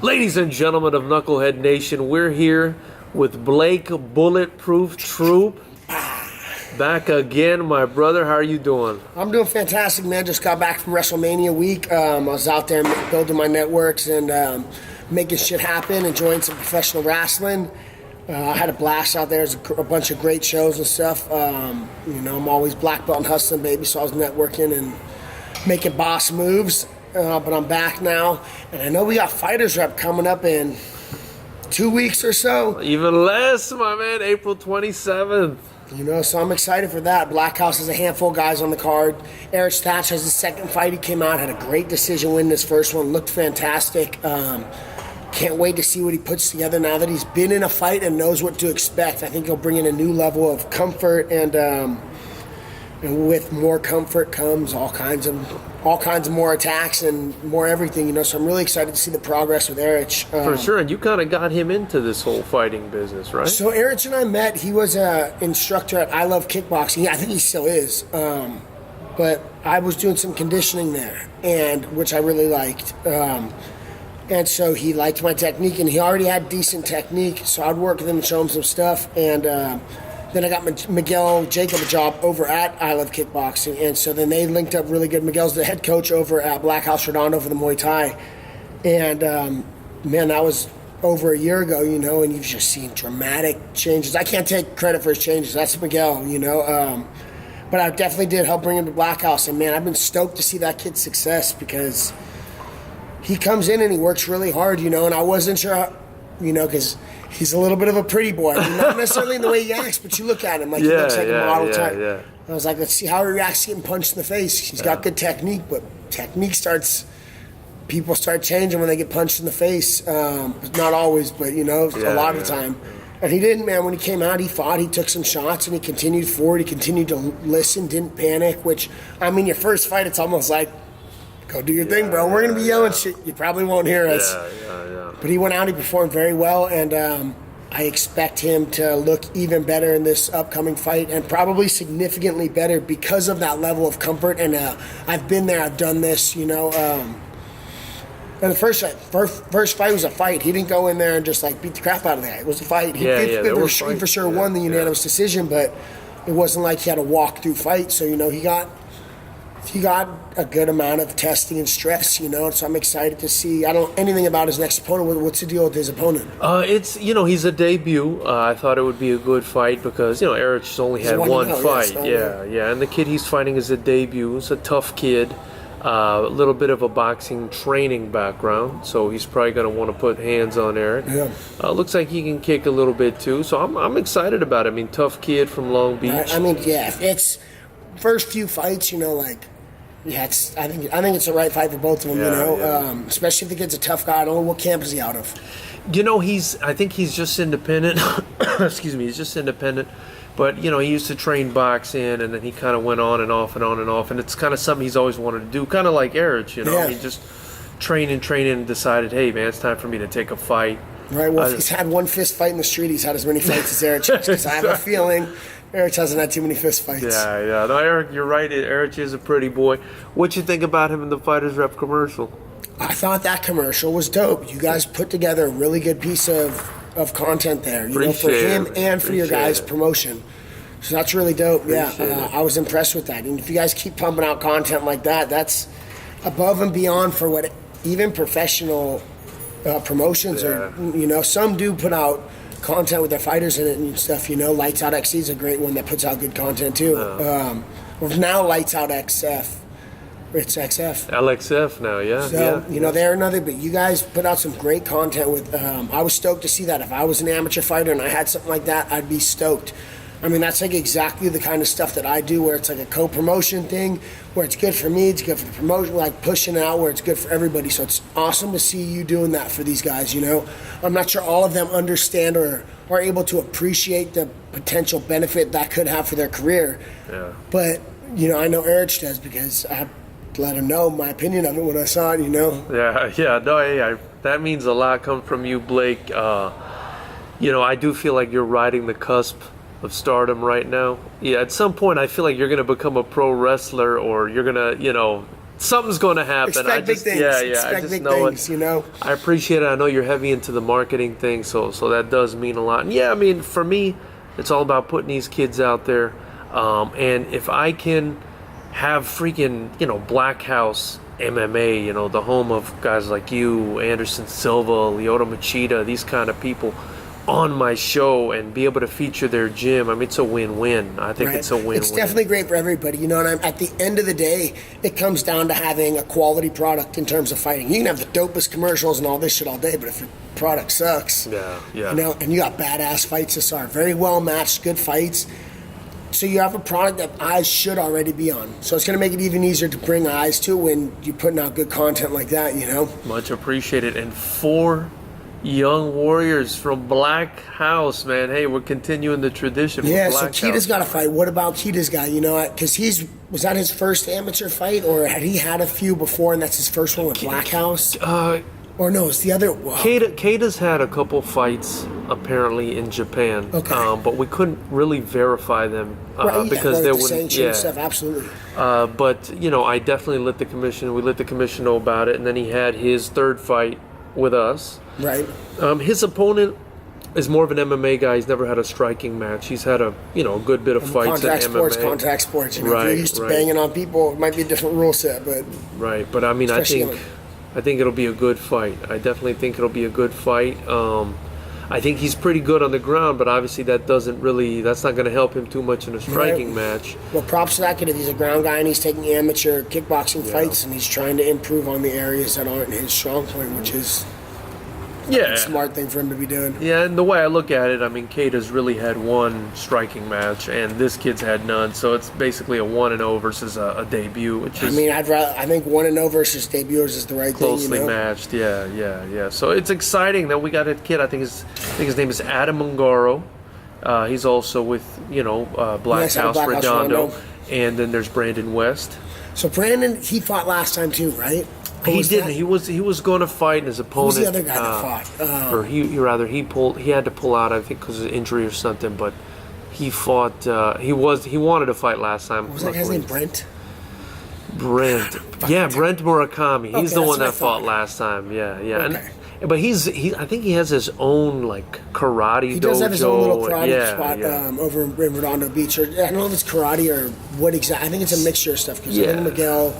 Ladies and gentlemen of Knucklehead Nation, we're here with Blake Bulletproof Troop. Back again, my brother. How are you doing? I'm doing fantastic, man. Just got back from WrestleMania week. I was out there building my networks and making shit happen, enjoying some professional wrestling. I had a blast out there. There's a bunch of great shows and stuff. I'm always black belt and hustling, baby, so I was networking and making boss moves. But I'm back now, and I know we got FightersRep coming up in 2 weeks or so. Even less, my man. April 27th. So I'm excited for that. Blackhouse has a handful of guys on the card. Eric Thatch has his second fight. He came out, had a great decision win this first one. Looked fantastic. Can't wait to see what he puts together now that he's been in a fight and knows what to expect. I think he'll bring in a new level of comfort, and with more comfort comes all kinds of more attacks and more everything, so I'm really excited to see the progress with Eric. For sure, and you kind of got him into this whole fighting business, right? So Eric and I met. He was an instructor at I Love Kickboxing. I think he still is. But I was doing some conditioning there, and which I really liked. And so he liked my technique, and he already had decent technique, so I'd work with him and show him some stuff. And then I got Miguel Jacob a job over at I Love Kickboxing, and so then they linked up really good. Miguel's the head coach over at Blackhouse Redondo for the Muay Thai, and man, that was over a year ago, and you've just seen dramatic changes. I can't take credit for his changes. That's Miguel, but I definitely did help bring him to Blackhouse, and man, I've been stoked to see that kid's success because he comes in and he works really hard, and I wasn't sure how, because he's a little bit of a pretty boy. Not necessarily in the way he acts, but you look at him like he looks like a model type. Yeah. I was like, let's see how he reacts getting punched in the face. He's got good technique, but people start changing when they get punched in the face. Not always, but a lot of the time. And he didn't, man. When he came out, he fought, he took some shots, and he continued forward. He continued to listen, didn't panic, which, your first fight, it's almost like, go do your thing, bro. We're going to be yelling shit. You probably won't hear us. But he went out, he performed very well, and I expect him to look even better in this upcoming fight, and probably significantly better because of that level of comfort. And I've been there, I've done this, And the first fight was a fight. He didn't go in there and just beat the crap out of the guy. It was a fight. He for sure won the unanimous decision, but it wasn't like he had a walk-through fight. So, he got a good amount of testing and stress, so I'm excited to see. I don't know anything about his next opponent. What's the deal with his opponent? It's, he's a debut. I thought it would be a good fight because, Eric's only had one fight. Yeah. And the kid he's fighting is a debut. He's a tough kid. A little bit of a boxing training background, so he's probably going to want to put hands on Eric. Yeah. Looks like he can kick a little bit too, so I'm excited about it. Tough kid from Long Beach. It's first few fights, I think it's the right fight for both of them, especially if the kid's a tough guy. I don't know what camp is he out of. I think he's just independent. Excuse me, he's just independent. But, he used to train boxing, and then he kind of went on and off and on and off. And it's kind of something he's always wanted to do, kind of like Eric, Yeah. He just trained and decided, hey, man, it's time for me to take a fight. Right, well, if he's had one fist fight in the street, he's had as many fights as Eric has, because I have a feeling Eric hasn't had too many fist fights. Yeah. No, Eric, you're right. Eric is a pretty boy. What you think about him in the FightersRep commercial? I thought that commercial was dope. You guys put together a really good piece of content there, for him and for your guys' promotion. So that's really dope. I was impressed with that. And if you guys keep pumping out content like that, that's above and beyond for what even professional promotions are. Some do put out content with their fighters in it and stuff. Lights Out XC is a great one that puts out good content too. Now Lights Out XF. It's XF. LXF now, yeah. So, they're another, but you guys put out some great content with, I was stoked to see that. If I was an amateur fighter and I had something like that, I'd be stoked. That's exactly the kind of stuff that I do, where it's a co-promotion thing, where it's good for me, it's good for the promotion, pushing it out where it's good for everybody. So it's awesome to see you doing that for these guys, I'm not sure all of them understand or are able to appreciate the potential benefit that could have for their career. Yeah. But, I know Eric does, because I let him know my opinion of it when I saw it, Yeah, no, that means a lot coming from you, Blake. I do feel like you're riding the cusp of stardom right now. Yeah, at some point I feel like you're going to become a pro wrestler, or you're going to, something's going to happen. Expect big things. Yeah, Expect I just big know things, it. you know. I appreciate it. I know you're heavy into the marketing thing, so that does mean a lot. And yeah, I mean, for me, it's all about putting these kids out there. And if I can have freaking, Blackhouse MMA, the home of guys like you, Anderson Silva, Lyoto Machida, these kind of people on my show and be able to feature their gym, I mean, it's a win-win. I think it's a win-win. It's definitely great for everybody, and at the end of the day, it comes down to having a quality product in terms of fighting. You can have the dopest commercials and all this shit all day, but if your product sucks, yeah. And you got badass fights this are very well matched, good fights. So you have a product that eyes should already be on. So it's going to make it even easier to bring eyes to when you're putting out good content like that, Much appreciated. And 4 young warriors from Blackhouse, man. Hey, we're continuing the tradition. Yeah, so Keita's got to fight. What about Keita's guy? Because was that his first amateur fight, or had he had a few before and that's his first one with Blackhouse? Or no, it's the other. Keita's had a couple fights apparently in Japan, but we couldn't really verify them because they wouldn't. Stuff, absolutely. But I definitely let the commission. We let the commission know about it, and then he had his third fight with us. Right. His opponent is more of an MMA guy. He's never had a striking match. He's had a good bit of fights in MMA. Contact sports. If Right, you're used to right. banging on people, it might be a different rule set, but Right, but I mean, I think it'll be a good fight. I definitely think it'll be a good fight. I think he's pretty good on the ground, but obviously that's not going to help him too much in a striking match. Well, props to that kid if he's a ground guy and he's taking amateur kickboxing fights and he's trying to improve on the areas that aren't his strong point, which is a smart thing for him to be doing. Yeah, and the way I look at it, I mean, Keita's really had one striking match, and this kid's had none. So it's basically a 1-0 versus a debut, which is. I think 1-0 versus debuts is the right closely thing. Matched. Yeah. So it's exciting that we got a kid. I think his name is Adam Ungaro. He's also with Blackhouse Redondo, and then there's Brandon West. So Brandon, he fought last time too, right? He didn't. He was going to fight, and his opponent. Who's the other guy that fought? He had to pull out, I think, because of injury or something. But he fought. He wanted to fight last time. What was that guy's name? Brent. Yeah, Brent Murakami. He's the one that fought last time. Yeah. Okay. But I think he has his own karate dojo. He does have his own little karate spot over in Redondo Beach. Or I don't know if it's karate or what exactly. I think it's a mixture of stuff because Miguel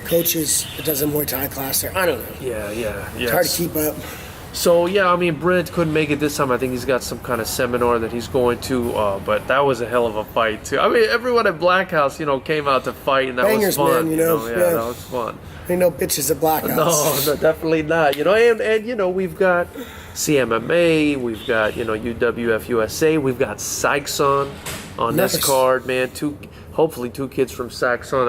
coaches does a Muay Thai class there. I don't know. Yeah. It's hard to keep up. So, I mean, Brent couldn't make it this time. I think he's got some kind of seminar that he's going to. But that was a hell of a fight, too. I mean, everyone at Blackhouse, came out to fight, and that Bangers, was fun. Man, that was fun. Ain't no bitches at Blackhouse. No, definitely not. And we've got CMMA, we've got, UWF USA, we've got Saxon on this card, man. Hopefully two kids from Saxon.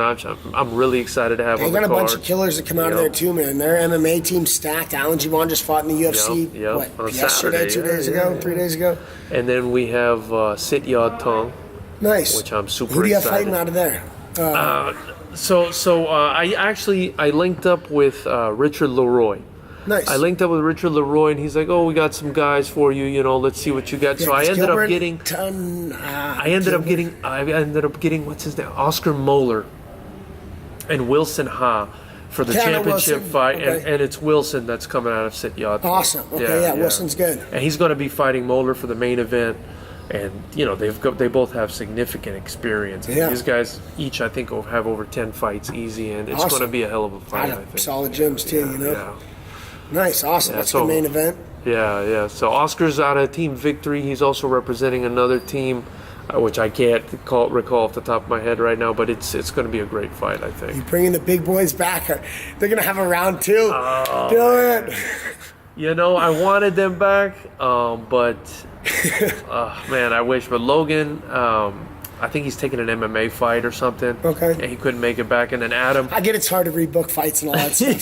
I'm really excited to have on the card. They got a bunch of killers that come out of there too, man. Their MMA team's stacked. Alan Givon just fought in the UFC yesterday, 3 days ago. And then we have Sityod Tong. Nice. Which I'm super excited. Who do you have fighting out of there? I linked up with Richard Leroy. Nice. I linked up with Richard Leroy, and he's like, "Oh, we got some guys for you. Let's see what you got." Yeah, so I ended up getting what's his name, Oscar Moeller, and Wilson Ha for the championship fight, and it's Wilson that's coming out of Sityod. Awesome. Okay, Wilson's good, and he's going to be fighting Moeller for the main event. And they both have significant experience. Yeah. These guys each, I think, will have over 10 fights easy, and it's going to be a hell of a fight. I think. Solid gyms too, Yeah. Nice, awesome. That's the main event. Yeah. So Oscar's out of Team Victory. He's also representing another team, which I can't recall off the top of my head right now. But it's going to be a great fight, I think. You're bringing the big boys back. They're going to have a round 2. Do it. I wanted them back, but man, I wish. But Logan, I think he's taking an MMA fight or something. Okay. And he couldn't make it back. And then Adam. I get it's hard to rebook fights and all that stuff.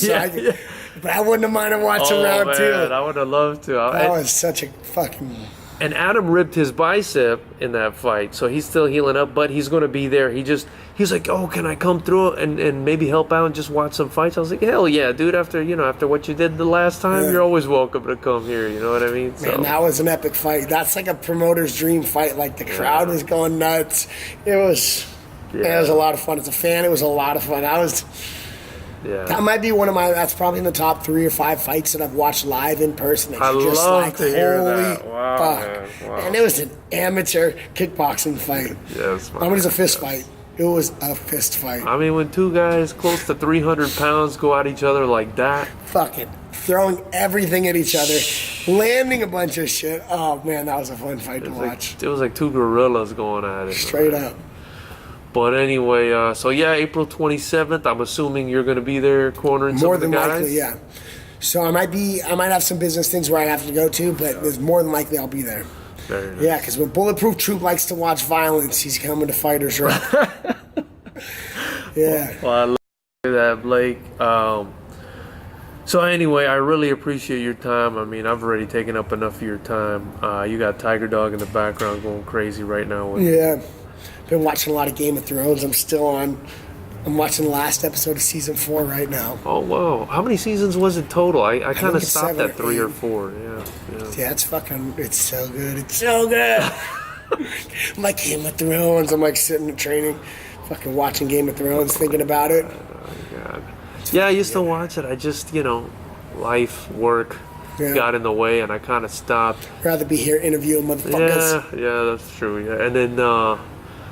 But I wouldn't have minded watching round 2. I would have loved to. That was such a fucking. And Adam ripped his bicep in that fight, so he's still healing up, but he's going to be there. He's like, "Oh, can I come through and maybe help out and just watch some fights?" I was like, "Hell yeah, dude! After what you did the last time, you're always welcome to come here." You know what I mean? Man, that was an epic fight. That's like a promoter's dream fight. Like the crowd was going nuts. It was a lot of fun. As a fan, it was a lot of fun. Yeah. That might be that's probably in the top 3 or 5 fights that I've watched live in person. I love to hear that. Holy Wow, fuck. man. Wow. And it was an amateur kickboxing fight. Yes, I mean, it was a fist fight. It was a fist fight. I mean, when two guys close to 300 pounds go at each other like that. Fucking throwing everything at each other, landing a bunch of shit. Oh, man, that was a fun fight to watch. It was like two gorillas going at it. Straight up. But anyway, so yeah, April 27th, I'm assuming you're going to be there cornering some of the guys? More than likely, yeah. So I might have some business things where I have to go to, but there's more than likely I'll be there. Very nice. Yeah, because when Bulletproof Troop likes to watch violence, he's coming to FightersRep. Yeah. Well, I love that, Blake. So anyway, I really appreciate your time. I mean, I've already taken up enough of your time. You got Tiger Dog in the background going crazy right now. Yeah. Been watching a lot of Game of Thrones. I'm watching the last episode of season 4 right now. Oh, whoa. How many seasons was it total? I kind of stopped at 3 or 8. 4. Yeah, It's so good. It's so good. I'm like Game of Thrones. I'm like sitting in training, fucking watching Game of Thrones, thinking about it. Oh, God. Yeah, I used to watch it. I just, life, work got in the way, and I kind of stopped. Rather be here interviewing motherfuckers. Yeah, that's true. Yeah. And then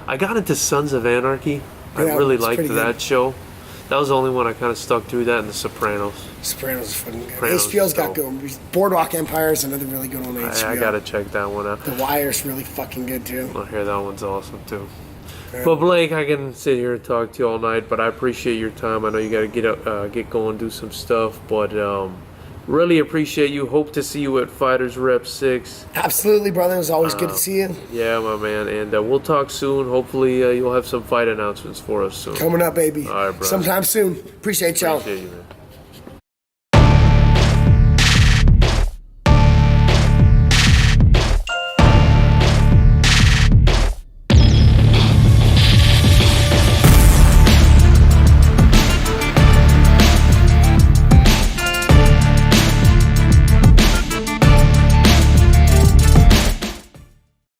I got into Sons of Anarchy. I Yeah, really it's liked pretty that good. show. That was the only one I kind of stuck through that, and The Sopranos. Sopranos is fucking good. Sopranos HBO's is got dope. good ones. Boardwalk Empire is another really good one on HBO. I gotta check that one out. The Wire's really fucking good too. I hear that one's awesome too. But Blake, I can sit here and talk to you all night, but I appreciate your time. I know you gotta get going, do some stuff, but really appreciate you. Hope to see you at FightersRep 6. Absolutely, brother. It was always good to see you. Yeah, my man, and we'll talk soon. Hopefully, you'll have some fight announcements for us soon. Coming up, baby. All right, bro. Sometime soon. Appreciate y'all. Appreciate you, man.